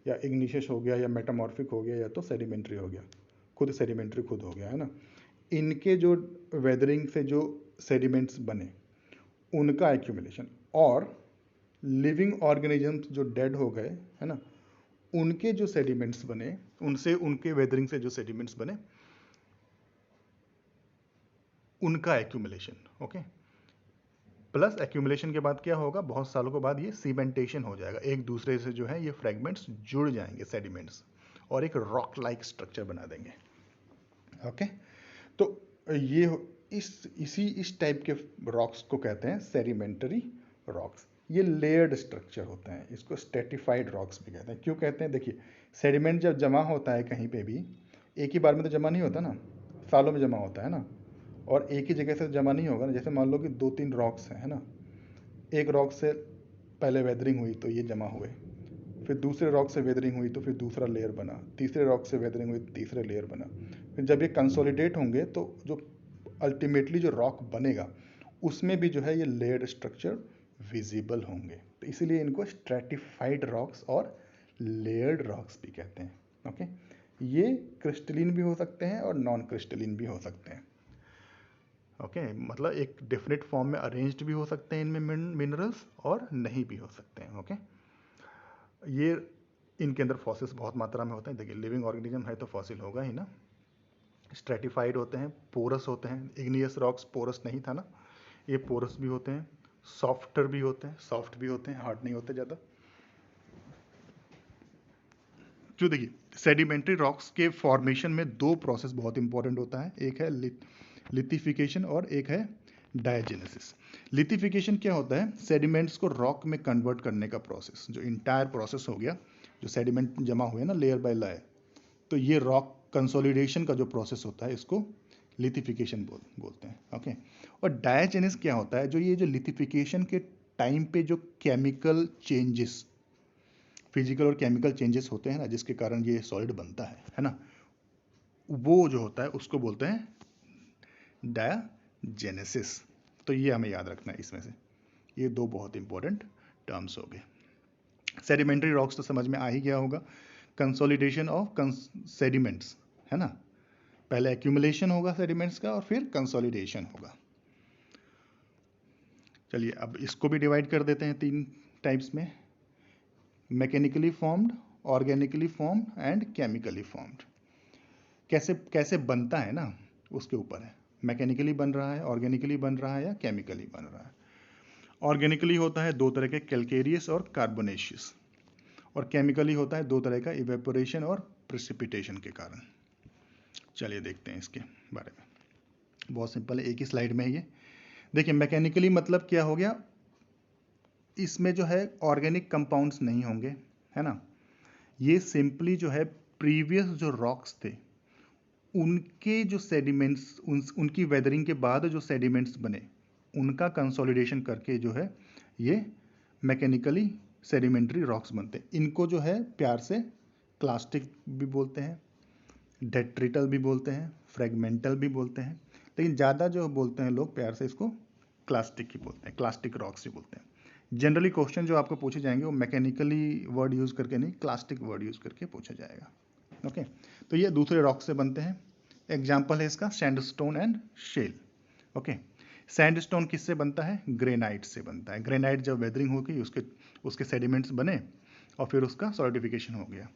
A: या इग्निशियस हो गया या मेटामॉर्फिक हो गया या तो सेडिमेंट्री हो गया, खुद सेडिमेंट्री खुद हो गया, है ना। इनके जो वेदरिंग से जो सेडिमेंट्स बने उनका एक्यूमुलेशन, और लिविंग ऑर्गेनिजम्स जो डेड हो गए, है ना, उनके जो सेडिमेंट्स बने, उनसे उनके वेदरिंग से जो सेडिमेंट्स बने उनका एक्यूमुलेशन। ओके, प्लस एक्यूमुलेशन के बाद क्या होगा? बहुत सालों के बाद ये सीमेंटेशन हो जाएगा, एक दूसरे से जो है ये फ्रेगमेंट्स जुड़ जाएंगे सेडिमेंट्स, और एक रॉक लाइक स्ट्रक्चर बना देंगे। ओके, तो ये इस टाइप के रॉक्स को कहते हैं सेडिमेंटरी रॉक्स। ये लेयर्ड स्ट्रक्चर होते हैं, इसको स्ट्रेटिफाइड रॉक्स भी कहते हैं। क्यों कहते हैं? देखिए, सेडिमेंट जब जमा होता है कहीं पे भी, एक ही बार में तो जमा नहीं होता ना, सालों में जमा होता है ना, और एक ही जगह से जमा नहीं होगा ना। जैसे मान लो कि 2-3 रॉक्स हैं, है ना, एक रॉक से पहले वेदरिंग हुई तो ये जमा हुए, फिर दूसरे रॉक से वेदरिंग हुई तो फिर दूसरा लेयर बना, तीसरे रॉक से वेदरिंग हुई तो तीसरा लेयर बना। फिर जब ये कंसोलिडेट होंगे तो जो अल्टीमेटली जो रॉक बनेगा उसमें भी जो है ये लेयर्ड स्ट्रक्चर विजिबल होंगे। तो इसीलिए इनको स्ट्रेटिफाइड रॉक्स और लेयर्ड रॉक्स भी कहते हैं। ओके, ये क्रिस्टलिन भी हो सकते हैं और नॉन क्रिस्टलिन भी हो सकते हैं। ओके, मतलब एक डेफिनेट फॉर्म में अरेंज्ड भी हो सकते हैं इनमें मिनरल्स, और नहीं भी हो सकते हैं। ओके, ये इनके अंदर फॉसिल्स बहुत मात्रा में होते हैं। देखिए, लिविंग ऑर्गेनिज्म है तो फॉसिल होगा ही ना। स्ट्रेटिफाइड होते हैं, पोरस होते हैं। इग्नियस रॉक्स पोरस नहीं था ना, ये पोरस भी होते हैं, सॉफ्टर भी होते हैं, सॉफ्ट भी होते हैं, हार्ड नहीं होते ज़्यादा। जो देखिए, सेडिमेंट्री रॉक्स के फॉर्मेशन में दो प्रोसेस बहुत इंपॉर्टेंट होता है, एक है लिथिफिकेशन और एक है डायजेनेसिस। लिथिफिकेशन क्या होता है? सेडिमेंट्स को रॉक में कन्वर्ट करने का प्रोसेस। जो इंटायर प्रोसेस हो गया, जो सेडिमेंट जमा हुए ना लेयर बाय लेयर, तो ये रॉक कंसोलिडेशन का जो प्रोसेस होता है इसको लिथिफिकेशन बोलते हैं। ओके, और डायजेनेसिस क्या होता है? जो ये जो लिथिफिकेशन के टाइम पे जो केमिकल चेंजेस, फिजिकल और केमिकल चेंजेस होते हैं ना, जिसके कारण ये सॉलिड बनता है ना, वो जो होता है उसको बोलते हैं डायजेनेसिस। तो ये हमें याद रखना है इसमें से, ये दो बहुत इंपॉर्टेंट टर्म्स हो गए। सेडिमेंट्री रॉक्स तो समझ में आ ही गया होगा। कंसोलिडेशन ऑफ सेडिमेंट्स, है ना, पहले एक्यूमुलेशन होगा सेडिमेंट्स का और फिर कंसोलिडेशन होगा। चलिए, अब इसको भी डिवाइड कर देते हैं 3 टाइप्स में, mechanically formed, organically formed and chemically formed. कैसे कैसे बनता है ना, उसके ऊपर है, मैकेनिकली बन रहा है, ऑर्गेनिकली बन रहा है या केमिकली बन रहा है। ऑर्गेनिकली होता है 2 तरह के, कैल्केरियस और कार्बोनेशियस, और केमिकली होता है 2 तरह का, इवेपोरेशन और प्रेसिपिटेशन के कारण। चलिए देखते हैं इसके बारे में, बहुत सिंपल है, एक ही स्लाइड में है ये। देखिए, मैकेनिकली मतलब क्या हो गया? इसमें जो है ऑर्गेनिक कंपाउंड्स नहीं होंगे, है ना, ये सिंपली जो है प्रीवियस जो रॉक्स थे उनके जो सेडिमेंट्स, उनकी वेदरिंग के बाद जो सेडिमेंट्स बने उनका कंसोलिडेशन करके जो है ये मैकेनिकली सेडिमेंट्री रॉक्स बनते हैं। इनको जो है प्यार से क्लास्टिक भी बोलते हैं, डेट्रिटल भी बोलते हैं, फ्रेगमेंटल भी बोलते हैं, लेकिन ज़्यादा जो बोलते हैं लोग प्यार से इसको क्लास्टिक ही बोलते हैं, क्लास्टिक रॉक्स ही बोलते हैं। जनरली क्वेश्चन जो आपको पूछे जाएंगे वो मैकेनिकली वर्ड यूज़ करके नहीं, क्लास्टिक वर्ड यूज़ करके पूछा जाएगा। ओके, तो ये दूसरे रॉक से बनते हैं, एग्जाम्पल है इसका sandstone and shale. Okay, sandstone किससे बनता है? ग्रेनाइट से बनता है। ग्रेनाइट जब वेदरिंग हो गई उसके सेडिमेंट्स बने और फिर उसका सॉलिडिफिकेशन हो गया।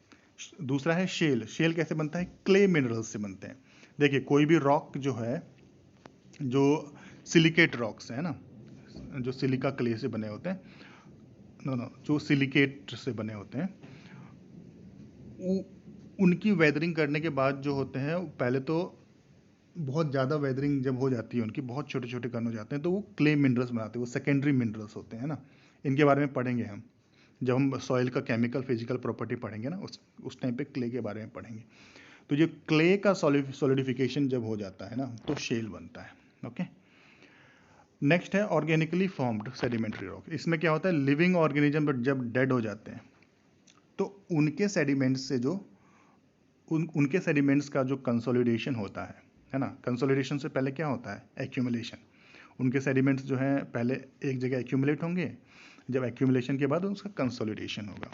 A: दूसरा है शेल। शेल कैसे बनता है? क्ले मिनरल्स से बनते हैं। देखिए कोई भी रॉक जो है, जो सिलिकेट रॉक्स है ना, जो सिलिका क्ले से बने होते हैं, जो सिलिकेट से बने होते हैं, उनकी वेदरिंग करने के बाद जो होते हैं, पहले तो बहुत ज़्यादा वेदरिंग जब हो जाती है उनकी, बहुत छोटे छोटे कण हो जाते हैं, तो वो क्ले मिनरल्स बनाते हैं, वो सेकेंडरी मिनरल्स होते हैं ना। इनके बारे में पढ़ेंगे हम जब हम सॉइल का केमिकल फिजिकल प्रॉपर्टी पढ़ेंगे ना, उस टाइम पे क्ले के बारे में पढ़ेंगे। तो ये क्ले का सॉलिडिफिकेशन जब हो जाता है ना, तो शेल बनता है। ओके, नेक्स्ट है ऑर्गेनिकली फॉर्म्ड सेडिमेंट्री रॉक। इसमें क्या होता है? लिविंग ऑर्गेनिज्म जब डेड हो जाते हैं तो उनके सेडिमेंट्स से जो उनके सेडिमेंट्स का जो कंसोलिडेशन होता है ना, कंसोलिडेशन से पहले क्या होता है? एक्यूमुलेशन। उनके सेडिमेंट्स जो हैं पहले एक जगह एक्यूमुलेट होंगे, जब एक्यूमुलेशन के बाद उसका कंसोलिडेशन होगा,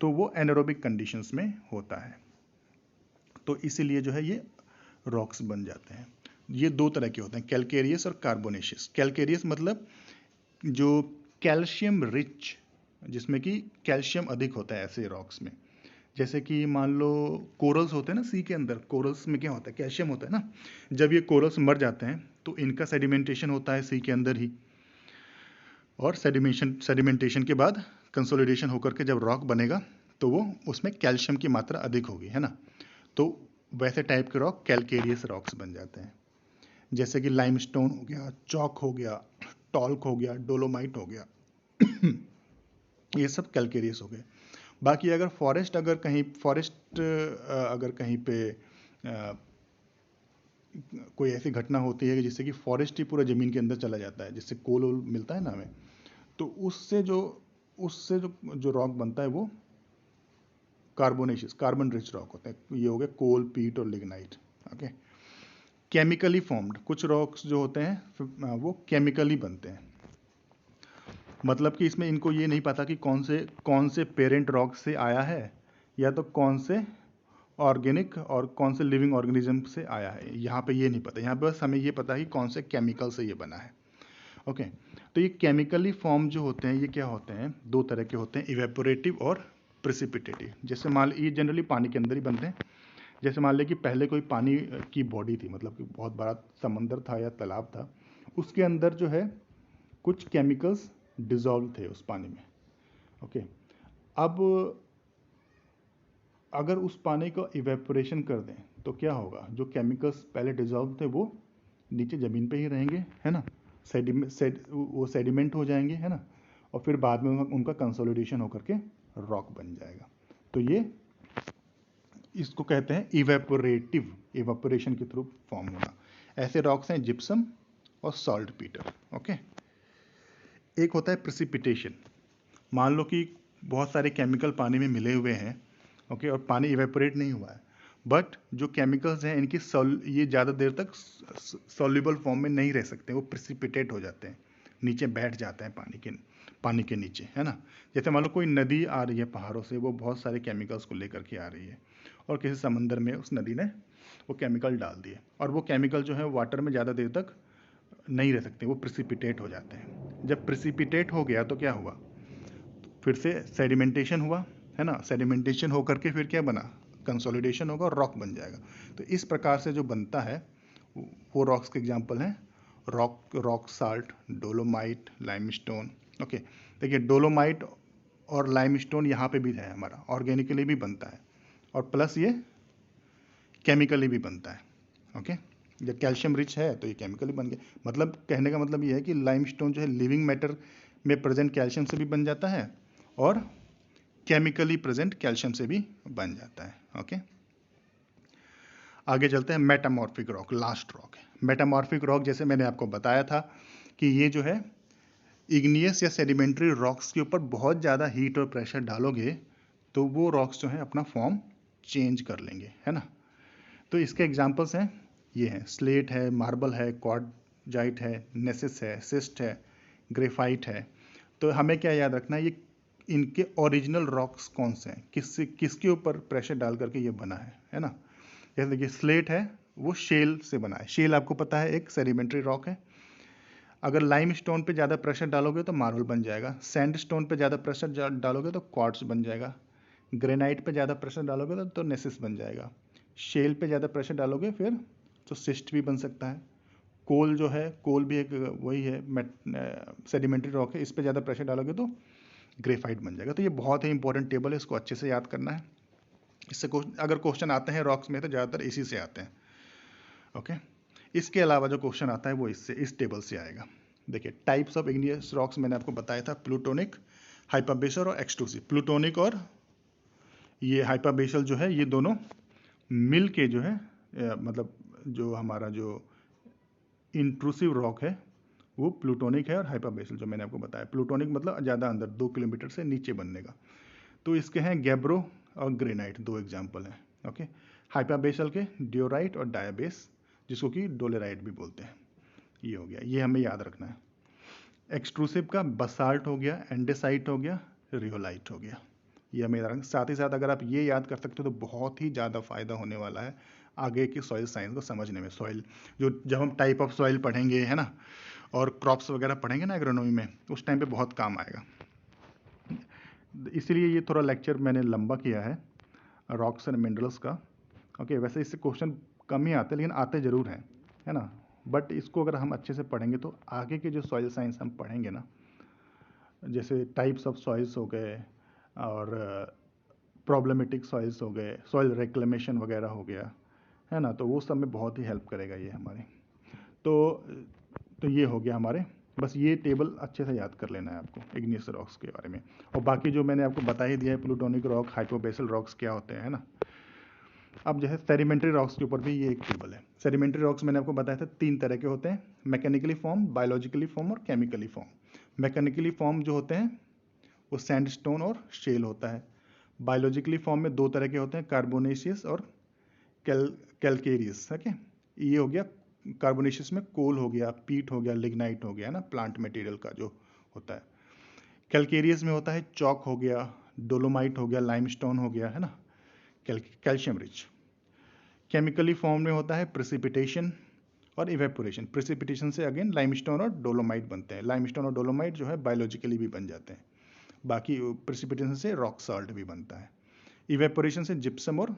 A: तो वो एनारोबिक कंडीशंस में होता है। तो इसीलिए जो है ये रॉक्स बन जाते हैं। ये दो तरह के होते हैं, कैलकेरियस और कार्बोनेशियस। कैलकेरियस मतलब जो कैल्शियम रिच, जिसमें कि कैल्शियम अधिक होता है ऐसे रॉक्स में। जैसे कि मान लो कोरल्स होते हैं ना सी के अंदर, कोरल्स में क्या होता है? कैल्शियम होता है ना। जब ये कोरल्स मर जाते हैं तो इनका सेडिमेंटेशन होता है सी के अंदर ही, और सेडिमेंटेशन के बाद कंसोलिडेशन होकर के जब रॉक बनेगा तो वो उसमें कैल्शियम की मात्रा अधिक होगी, है ना। तो वैसे टाइप के रॉक कैलकेरियस रॉक्स बन जाते हैं। जैसे कि लाइमस्टोन हो गया, चॉक हो गया, टॉल्क हो गया, डोलोमाइट हो गया ये सब कैलकेरियस हो गए। बाकी अगर फॉरेस्ट अगर कहीं पे कोई ऐसी घटना होती है कि जिससे कि फॉरेस्ट ही पूरा ज़मीन के अंदर चला जाता है, जिससे कोल मिलता है ना हमें, तो उससे जो रॉक बनता है वो कार्बोनेशियस, कार्बन रिच रॉक होता है। ये हो गया कोल, पीट और लिग्नाइट। ओके, केमिकली फॉर्म्ड कुछ रॉक्स जो होते हैं वो केमिकली बनते हैं। मतलब कि इसमें इनको ये नहीं पता कि कौन से पेरेंट रॉक से आया है, या तो कौन से ऑर्गेनिक और कौन से लिविंग ऑर्गेनिज्म से आया है, यहाँ पे ये नहीं पता। यहाँ पे बस हमें ये पता है कि कौन से केमिकल से ये बना है। ओके, तो ये केमिकली फॉर्म जो होते हैं ये क्या होते हैं? दो तरह के होते हैं, इवेपोरेटिव और प्रिसिपिटेटिव। जैसे मान ये जनरली पानी के अंदर ही बनते हैं। जैसे मान लें कि पहले कोई पानी की बॉडी थी, मतलब कि बहुत बड़ा समंदर था या तालाब था, उसके अंदर जो है कुछ केमिकल्स डिजॉल्व थे उस पानी में। ओके, अब अगर उस पानी को इवेपोरेशन कर दें तो क्या होगा? जो केमिकल्स पहले डिजॉल्व थे वो नीचे ज़मीन पे ही रहेंगे, है ना, वो सेडिमेंट हो जाएंगे, है ना, और फिर बाद में उनका कंसोलिडेशन होकर के रॉक बन जाएगा। तो ये इसको कहते हैं इवेपोरेटिव, इवेपोरेशन के थ्रू फॉर्म होना। ऐसे रॉक्स हैं जिप्सम और सॉल्ट पीटर। ओके, एक होता है प्रेसिपिटेशन। मान लो कि बहुत सारे केमिकल पानी में मिले हुए हैं, ओके, और पानी इवेपोरेट नहीं हुआ है, बट जो केमिकल्स हैं इनकी ये ज़्यादा देर तक सॉल्युबल फॉर्म में नहीं रह सकते, वो प्रेसिपिटेट हो जाते हैं, नीचे बैठ जाते हैं पानी के नीचे, है ना। जैसे मान लो कोई नदी आ रही है पहाड़ों से, वो बहुत सारे केमिकल्स को लेकर के आ रही है, और किसी समंदर में उस नदी ने वो केमिकल डाल दिए, और वो केमिकल जो है वाटर में ज़्यादा देर तक नहीं रह सकते, वो प्रेसिपिटेट हो जाते हैं। जब प्रेसिपिटेट हो गया तो क्या हुआ? फिर से सेडिमेंटेशन हुआ, है ना, सेडिमेंटेशन होकर के फिर क्या बना? कंसोलिडेशन होगा और रॉक बन जाएगा। तो इस प्रकार से जो बनता है वो रॉक्स के एग्जांपल हैं rock salt, dolomite, limestone. Okay, देखिए डोलोमाइट और लाइमस्टोन यहाँ पे भी है हमारा, ऑर्गेनिकली भी बनता है और प्लस ये केमिकली भी बनता है। ओके, जब कैल्शियम रिच है तो ये केमिकली बन गया। मतलब कहने का मतलब ये है कि लाइमस्टोन जो है लिविंग मैटर में प्रेजेंट कैल्शियम से भी बन जाता है और केमिकली प्रेजेंट कैल्शियम से भी बन जाता है। ओके, आगे चलते हैं। मेटामॉर्फिक रॉक लास्ट रॉक है। मेटामॉर्फिक रॉक जैसे मैंने आपको बताया था कि ये जो है इग्नियस या सेडिमेंट्री रॉक्स के ऊपर बहुत ज़्यादा हीट और प्रेशर डालोगे तो वो रॉक्स जो है अपना फॉर्म चेंज कर लेंगे, है ना। तो इसके एग्जांपल्स हैं, ये हैं स्लेट है, मार्बल है, क्वार्टजाइट है, नेसिस है, सिस्ट है, ग्रेफाइट है। तो हमें क्या याद रखना है? ये इनके ओरिजिनल रॉक्स कौन से हैं, किसके ऊपर प्रेशर डाल करके ये बना है ना। जैसे देखिए स्लेट है, वो शेल से बना है। शेल आपको पता है एक सेडिमेंट्री रॉक है। अगर लाइम स्टोन पे ज़्यादा प्रेशर डालोगे तो मार्बल बन जाएगा, सैंड स्टोन पे ज़्यादा प्रेशर डालोगे तो क्वार्ट्ज बन जाएगा, ग्रेनाइट पे ज़्यादा प्रेशर डालोगे तो नेसिस बन जाएगा, शेल पे ज़्यादा प्रेशर डालोगे फिर तो सिस्ट भी बन सकता है। कोल जो है, कोल भी एक वही है, सेडिमेंट्री रॉक है, इस पे ज़्यादा प्रेशर डालोगे तो ग्रेफाइट बन जाएगा। तो ये बहुत ही इंपॉर्टेंट टेबल है, इसको अच्छे से याद करना है। इससे अगर क्वेश्चन आते हैं रॉक्स में तो ज़्यादातर इसी से आते हैं। ओके, इसके अलावा जो क्वेश्चन आता है वो इस टेबल से आएगा। देखिए, टाइप्स ऑफ इग्नियस रॉक्स मैंने आपको बताया था, प्लूटोनिक, हाइपरबेसल और एक्सट्रूसिव। प्लूटोनिक और ये हाइपरबेसल जो है, ये दोनों मिल के जो है मतलब जो हमारा जो इंट्रूसिव रॉक है वो प्लूटोनिक है, और हाइपरबेसल जो मैंने आपको बताया, प्लूटोनिक मतलब ज़्यादा अंदर 2 किलोमीटर से नीचे बनने का। तो इसके हैं गैब्रो और ग्रेनाइट, 2 एग्जाम्पल हैं। ओके, हाइपरबेसल के डियोराइट और डायाबेस, जिसको कि डोलेराइट भी बोलते हैं। ये हो गया, ये हमें याद रखना है। एक्सट्रूसिव का बसाल्ट हो गया, एंडेसाइट हो गया, रियोलाइट हो गया, ये हमें याद रखना। साथ ही साथ अगर आप ये याद कर सकते हो तो बहुत ही ज़्यादा फायदा होने वाला है आगे की सॉइल साइंस को समझने में। सॉइल जो जब हम टाइप ऑफ सॉइल पढ़ेंगे, है ना, और क्रॉप्स वगैरह पढ़ेंगे ना एग्रोनॉमी में, उस टाइम पे बहुत काम आएगा। इसलिए ये थोड़ा लेक्चर मैंने लंबा किया है रॉक्स एंड मिनरल्स का। ओके, वैसे इससे क्वेश्चन कम ही आते हैं लेकिन आते ज़रूर हैं, है ना। बट इसको अगर हम अच्छे से पढ़ेंगे तो आगे के जो सॉइल साइंस हम पढ़ेंगे ना, जैसे टाइप्स ऑफ सॉइल्स हो गए और प्रॉब्लमेटिक सॉइल्स हो गए, सॉइल रिक्लेमेशन वगैरह हो गया, है ना, तो वो सब में बहुत ही हेल्प करेगा ये हमारे। तो ये हो गया हमारे, बस ये टेबल अच्छे से याद कर लेना है आपको इग्नियस रॉक्स के बारे में। और बाकी जो मैंने आपको बता ही दिया है, प्लूटोनिक रॉक, हाइपोबेसल रॉक्स क्या होते हैं, है ना। अब जो है सेडिमेंट्री रॉक्स के ऊपर भी ये एक टेबल है। सेडिमेंट्री रॉक्स मैंने आपको बताया था 3 तरह के होते हैं, मैकेनिकली फॉर्म, बायोलॉजिकली फॉर्म और केमिकली फॉर्म। मैकेनिकली फॉर्म जो होते हैं वो सैंडस्टोन और शेल होता है। बायोलॉजिकली फॉर्म में 2 तरह के होते हैं, कार्बोनेशियस और कैलकेरियस। ओके, ये हो गया कार्बोनेशियस में कोल हो गया, पीट हो गया, लिग्नाइट हो गया, है ना, प्लांट मटेरियल का जो होता है। कैलकेरियस में होता है चॉक हो गया, डोलोमाइट हो गया, लाइमस्टोन हो गया, है ना, कैल्शियम रिच। केमिकली फॉर्म में होता है प्रेसिपिटेशन और इवेपोरेशन। प्रेसिपिटेशन से अगेन लाइमस्टोन और डोलोमाइट बनते हैं। लाइमस्टोन और डोलोमाइट जो है बायोलॉजिकली भी बन जाते हैं। बाकी प्रेसिपिटेशन से रॉक सॉल्ट भी बनता है। इवेपोरेशन से जिप्सम और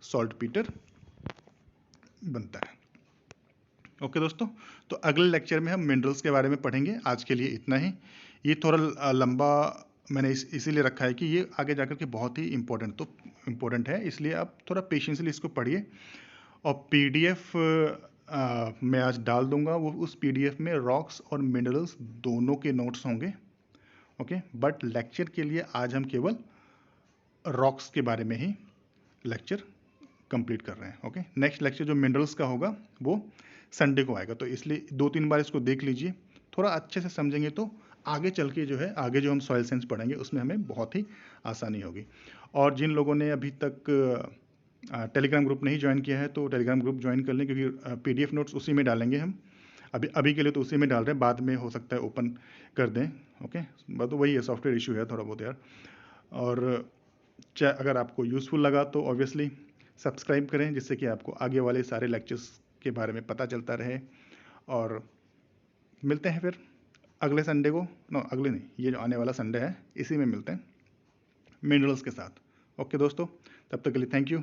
A: सॉल्ट पीटर बनता है। ओके दोस्तों, तो अगले लेक्चर में हम मिनरल्स के बारे में पढ़ेंगे। आज के लिए इतना ही। ये थोड़ा लंबा मैंने इसीलिए रखा है कि ये आगे जाकर के बहुत ही इम्पोर्टेंट है, इसलिए आप थोड़ा पेशेंसली इसको पढ़िए। और पीडीएफ मैं आज डाल दूंगा, वो उस पीडीएफ में रॉक्स और मिनरल्स दोनों के नोट्स होंगे। ओके, बट लेक्चर के लिए आज हम केवल रॉक्स के बारे में ही लेक्चर कंप्लीट कर रहे हैं। ओके, नेक्स्ट लेक्चर जो मिनरल्स का होगा वो संडे को आएगा, तो इसलिए 2-3 बार इसको देख लीजिए, थोड़ा अच्छे से समझेंगे तो आगे चल के जो है, आगे जो हम सॉइल साइंस पढ़ेंगे उसमें हमें बहुत ही आसानी होगी। और जिन लोगों ने अभी तक टेलीग्राम ग्रुप नहीं ज्वाइन किया है तो टेलीग्राम ग्रुप ज्वाइन कर लें, क्योंकि पीडीएफ नोट्स उसी में डालेंगे हम। अभी के लिए तो उसी में डाल रहे हैं, बाद में हो सकता है ओपन कर दें। ओके, बात तो वही है, सॉफ्टवेयर इशू है थोड़ा बहुत यार। और अगर आपको यूज़फुल लगा तो ऑब्वियसली सब्सक्राइब करें, जिससे कि आपको आगे वाले सारे लेक्चर्स के बारे में पता चलता रहे। और मिलते हैं फिर अगले संडे को, अगले नहीं, ये जो आने वाला संडे है इसी में मिलते हैं मिनरल्स के साथ। ओके दोस्तों, तब तक के लिए थैंक यू।